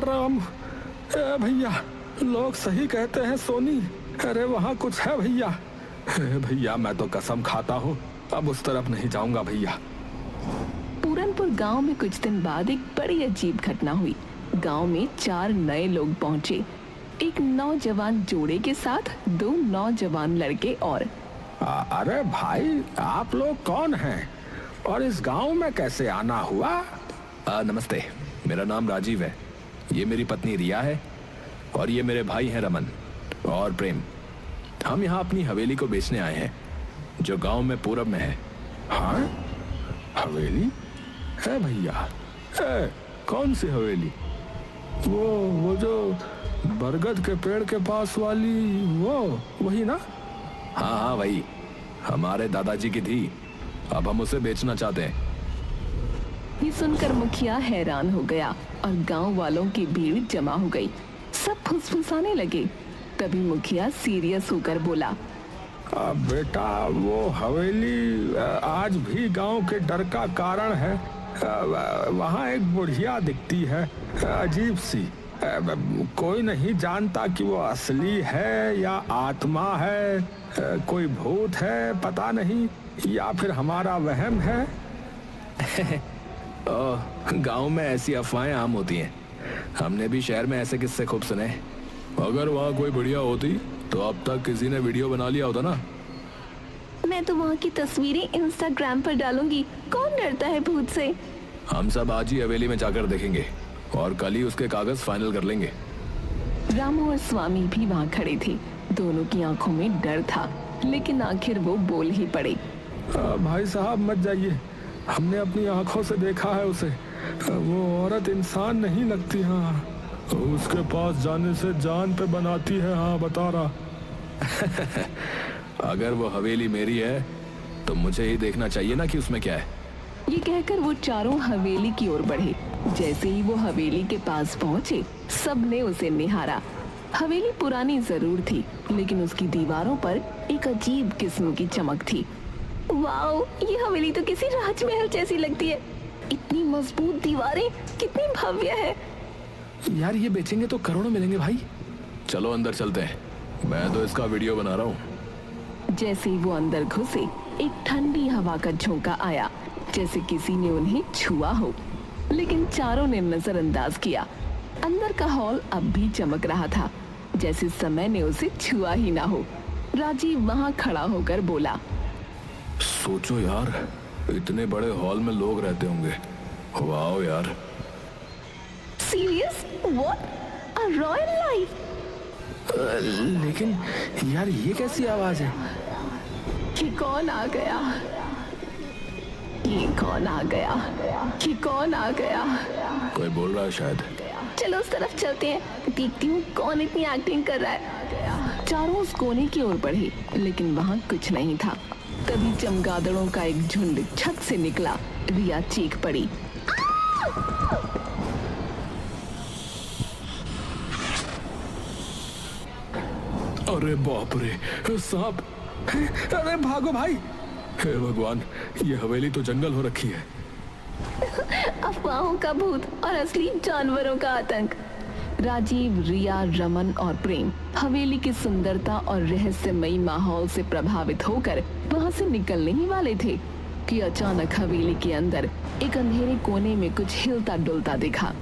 राम। भैया, लोग सही कहते हैं सोनी। अरे वहाँ कुछ है भैया। भैया मैं तो कसम खाता हूँ अब उस तरफ नहीं जाऊंगा भैया। पूरनपुर गांव में कुछ दिन बाद एक बड़ी अजीब घटना हुई। गांव में 4 नए लोग पहुंचे, एक नौजवान जोड़े के साथ 2 नौजवान लड़के और। अरे भाई, आप लोग कौन हैं और इस गांव में कैसे आना हुआ? नमस्ते, मेरा नाम राजीव है, ये मेरी पत्नी रिया है और ये मेरे भाई हैं रमन और प्रेम। हम यहाँ अपनी हवेली को बेचने आए हैं जो गांव में पूरब में है। हाँ, हवेली है भैया? कौन सी हवेली? वो जो बरगद के पेड़ के पास वाली, वही ना? हाँ हाँ वही, हमारे दादाजी की थी, अब हम उसे बेचना चाहते हैं। ये सुनकर मुखिया हैरान हो गया और गांव वालों की भीड़ जमा हो गई। सब फुसफुसाने लगे। तभी मुखिया सीरियस होकर बोला, बेटा वो हवेली आज भी गांव के डर का कारण है। वहाँ एक बुढ़िया दिखती है, अजीब सी। कोई नहीं जानता कि वो असली है या आत्मा है, कोई भूत है पता नहीं, या फिर हमारा वहम है। गांव में ऐसी अफवाहें आम होती हैं, हमने भी शहर में ऐसे किस्से खूब सुने। अगर वहाँ कोई बढ़िया होती तो अब तक किसी ने वीडियो बना लिया होता ना। मैं तो वहाँ की तस्वीरें इंस्टाग्राम पर डालूंगी, कौन डरता है भूत से। हम सब आज ही हवेली में जाकर देखेंगे और कल ही उसके कागज फाइनल कर लेंगे। रामू और स्वामी भी वहाँ खड़े थे। दोनों की आंखों में डर था, लेकिन आखिर वो बोल ही पड़े। भाई साहब मत जाइए, हमने अपनी आंखों से देखा है उसे। वो औरत इंसान नहीं लगती। हाँ, उसके पास जाने से जान पे बनाती है। हाँ बता रहा। अगर वो हवेली मेरी है तो मुझे ही देखना चाहिए ना कि उसमें क्या है। ये कहकर वो चारों हवेली की ओर बढ़े। जैसे ही वो हवेली के पास पहुंचे, सबने उसे निहारा। हवेली पुरानी जरूर थी, लेकिन उसकी दीवारों पर एक अजीब किस्म की चमक थी। वाओ, ये हवेली तो किसी राजमहल जैसी लगती है। इतनी मजबूत दीवारें, कितनी भव्य है। यार ये बेचेंगे तो करोड़ों मिलेंगे भाई। चलो अंदर चलते हैं, मैं तो इसका वीडियो बना रहा हूँ। जैसे ही वो अंदर घुसे, एक ठंडी हवा का झोंका आया, जैसे किसी ने उन्हें छुआ हो, लेकिन चारों ने नजरअंदाज किया। अंदर का हॉल अब भी चमक रहा था, जैसे समय ने उसे छुआ ही ना हो। राजीव वहां खड़ा होकर बोला, सोचो यार, इतने बड़े हॉल में लोग रहते होंगे। वाओ यार। Serious? What? A royal life? लेकिन यार ये कैसी आवाज है? कि कौन आ गया? ये कौन आ गया? कि कौन आ गया? कोई बोल रहा है शायद। चलो उस तरफ चलते हैं, देखती हूँ कौन इतनी एक्टिंग कर रहा है। चारों उस कोने की ओर बढ़े, लेकिन वहाँ कुछ नहीं था। तभी चमगादड़ों का एक झुंड छत से निकला। रिया चीख पड़ी। अरे बाप रे, सांप! अरे भागो भाई! हे भगवान, ये हवेली तो जंगल हो रखी है। अफवाहों का भूत और असली जानवरों का आतंक। राजीव, रिया, रमन और प्रेम हवेली की सुंदरता और रहस्यमयी माहौल से प्रभावित होकर वहां से निकलने ही वाले थे कि अचानक हवेली के अंदर एक अंधेरे कोने में कुछ हिलता डुलता दिखा।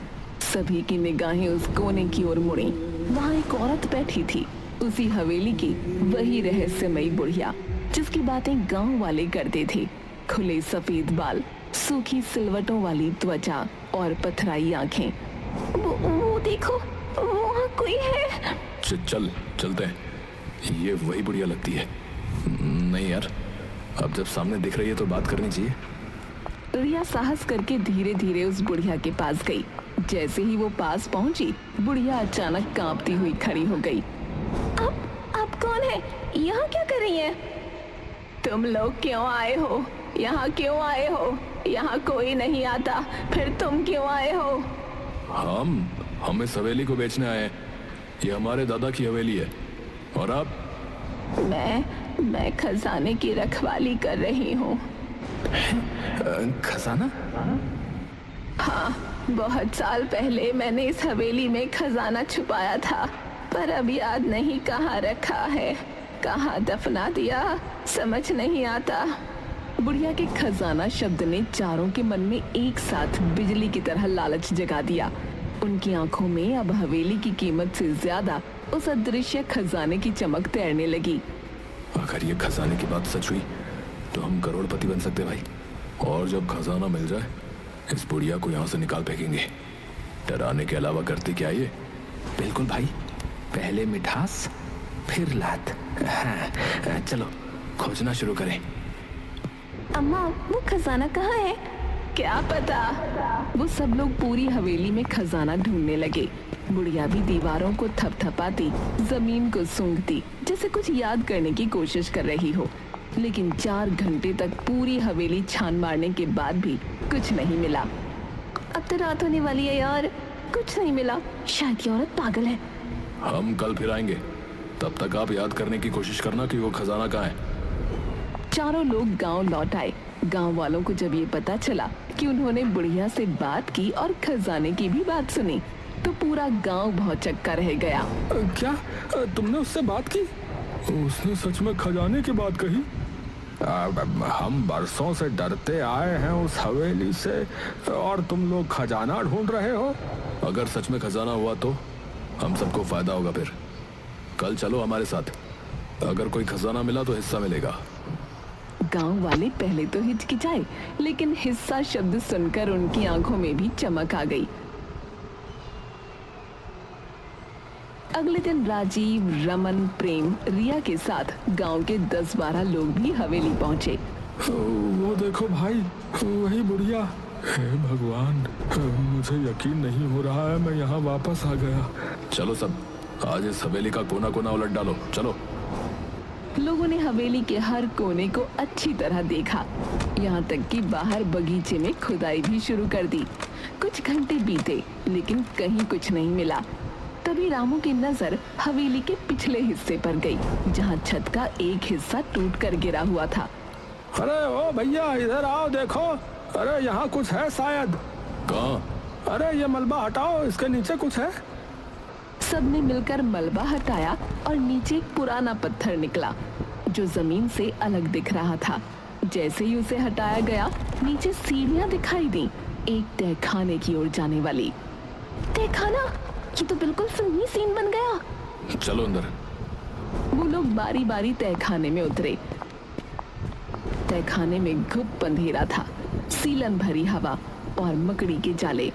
सभी की निगाहें उस कोने की ओर मुड़ी। वहां एक औरत बैठी थी, उसी हवेली की वही रहस्यमयी बुढ़िया जिसकी बातें गांव वाले करते थे। खुले सफेद बाल, सूखी सिलवटों वाली त्वचा और पथराई आंखें। वो देखो, वहाँ कोई है। चलते हैं, ये वही बुढ़िया लगती है। नहीं यार, अब जब सामने दिख रही है तो बात करनी चाहिए। रिया साहस करके धीरे धीरे उस बुढ़िया के पास गई। जैसे ही वो पास पहुंची, बुढ़िया अचानक कांपती हुई खड़ी हो गई। आप कौन है? यहाँ क्या कर रही है? तुम लोग क्यों आए हो? यहाँ क्यों आए हो? यहाँ कोई नहीं आता, फिर तुम क्यों आए हो? हम इस हवेली को बेचने आए हैं। ये हमारे दादा की हवेली है। और आप? मैं खजाने की रखवाली कर रही हूँ। खजाना? हाँ, बहुत साल पहले मैंने इस हवेली में खजाना छुपाया था, पर अब याद नहीं कहाँ रखा है, कहाँ दफना दिया, समझ नहीं आता। बुढ़िया के खजाना शब्द ने चारों के मन में एक साथ बिजली की तरह लालच जगा दिया। उनकी आंखों में अब हवेली की कीमत से ज्यादा उस अदृश्य खजाने की चमक तैरने लगी। अगर ये खजाने की बात सच हुई तो हम करोड़पति बन सकते भाई। और जब खजाना मिल जाए इस बुढ़िया को यहाँ से निकाल फेंकेंगे। डराने के अलावा करते क्या ये? बिल्कुल भाई, पहले मिठास फिर लात। हाँ, चलो खोजना शुरू करें। अम्मा, वो खजाना कहाँ है? क्या पता। वो सब लोग पूरी हवेली में खजाना ढूंढने लगे। बुढ़िया भी दीवारों को थपथपाती, जमीन को सूंघती, जैसे कुछ याद करने की कोशिश कर रही हो। लेकिन 4 घंटे तक पूरी हवेली छान मारने के बाद भी कुछ नहीं मिला। अब तो रात होने वाली है यार, कुछ नहीं मिला। शायद ये औरत पागल है। हम कल फिर आएंगे, तब तक आप याद करने की कोशिश करना कि वो खजाना कहाँ है। चारों लोग गांव लौट आए। गांव वालों को जब ये पता चला कि उन्होंने बुढ़िया से बात की और खजाने की भी बात सुनी, तो पूरा गांव भौचक्का रह गया। क्या तुमने उससे बात की? उसने सच में खजाने की बात कही? हम बरसों से डरते आए हैं उस हवेली से, और तुम लोग खजाना ढूंढ रहे हो? अगर सच में खजाना हुआ तो हम सबको फायदा होगा। फिर कल चलो हमारे साथ, अगर कोई खजाना मिला तो हिस्सा मिलेगा। गांव वाले पहले तो हिचकिचाए, लेकिन हिस्सा शब्द सुनकर उनकी आंखों में भी चमक आ गई। अगले दिन राजीव, रमन, प्रेम, रिया के साथ गांव के 10-12 लोग भी हवेली पहुंचे। वो देखो भाई, वही बुढ़िया। हे भगवान, मुझे यकीन नहीं हो रहा है मैं यहाँ वापस आ गया। चलो सब, आज इस हवेली का कोना कोना उलट डालो। चलो। लोगों ने हवेली के हर कोने को अच्छी तरह देखा, यहाँ तक कि बाहर बगीचे में खुदाई भी शुरू कर दी। कुछ घंटे बीते, लेकिन कहीं कुछ नहीं मिला। तभी रामू की नजर हवेली के पिछले हिस्से पर गई, जहाँ छत का एक हिस्सा टूट कर गिरा हुआ था। अरे ओ भैया, इधर आओ, देखो। अरे यहाँ कुछ है शायद। कहाँ? अरे ये मलबा हटाओ, इसके नीचे कुछ है। सबने मिलकर मलबा हटाया और नीचे एक पुराना पत्थर निकला, जो जमीन से अलग दिख रहा था। जैसे ही उसे हटाया गया, नीचे सीढ़ियां दिखाई दी, एक तहखाने की ओर जाने वाली। तहखाना? ये तो बिल्कुल फिल्मी सीन बन गया। चलो अंदर। वो लोग बारी बारी तहखाने में उतरे। तहखाने में घुप अंधेरा था, सीलन भरी हवा और मकड़ी के जाले।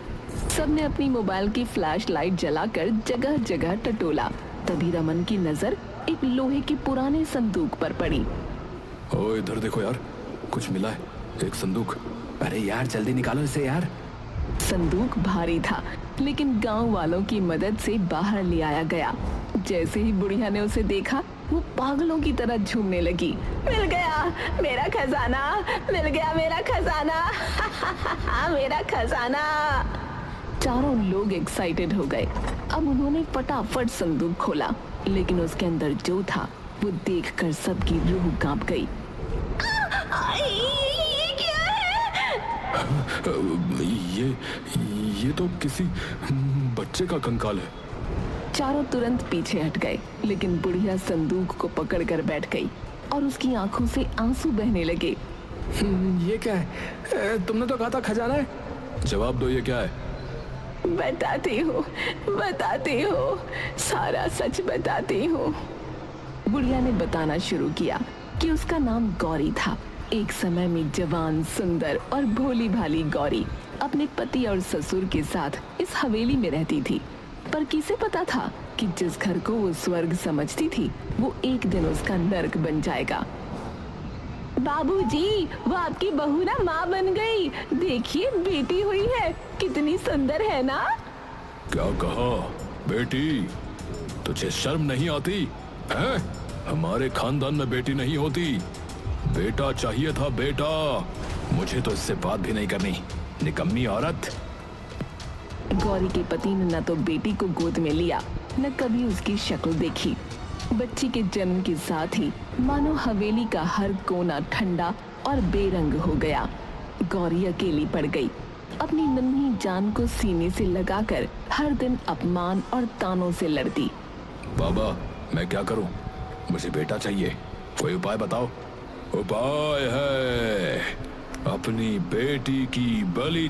सबने अपनी मोबाइल की फ्लैश लाइट जलाकर जगह जगह टटोला। तभी रमन की नजर एक लोहे के पुराने संदूक पर पड़ी। ओ इधर देखो यार, कुछ मिला है, एक संदूक। अरे यार जल्दी निकालो इसे यार। संदूक भारी था, लेकिन गांव वालों की मदद से बाहर ले आया गया। जैसे ही बुढ़िया ने उसे देखा, वो पागलों की तरह झूमने लगी। मिल गया मेरा खजाना, मिल गया मेरा खजाना। मेरा खजाना। चारों लोग एक्साइटेड हो गए। अब उन्होंने फटाफट संदूक खोला, लेकिन उसके अंदर जो था वो देखकर सबकी रूह कांप गई। ये क्या है? ये तो किसी बच्चे का कंकाल है। चारों तुरंत पीछे हट गए, लेकिन बुढ़िया संदूक को पकड़कर बैठ गई और उसकी आंखों से आंसू बहने लगे। ये क्या है? तुमने तो कहा था खजाना है। जवाब दो, ये क्या है? बताती हूँ, सारा सच बताती हूँ। बुढ़िया ने बताना शुरू किया कि उसका नाम गौरी था। एक समय में जवान, सुंदर और भोली भाली गौरी अपने पति और ससुर के साथ इस हवेली में रहती थी। पर किसे पता था कि जिस घर को वो स्वर्ग समझती थी, वो एक दिन उसका नर्क बन जाएगा। बाबूजी, वो आपकी बहू ना माँ बन गई। देखिए, बेटी हुई है, कितनी सुंदर है ना? क्या कहा बेटी? तुझे शर्म नहीं आती है? हमारे खानदान में बेटी नहीं होती, बेटा चाहिए था, बेटा। मुझे तो इससे बात भी नहीं करनी, निकम्मी औरत। गौरी के पति ने न तो बेटी को गोद में लिया, न कभी उसकी शक्ल देखी। बच्ची के जन्म के साथ ही मानो हवेली का हर कोना ठंडा और बेरंग हो गया। गौरी अकेली पड़ गई। अब अपनी नन्ही जान को सीने से लगाकर हर दिन अपमान और तानों से लड़ती। बाबा, मैं क्या करूं? मुझे बेटा चाहिए, कोई उपाय बताओ। उपाय है, अपनी बेटी की बलि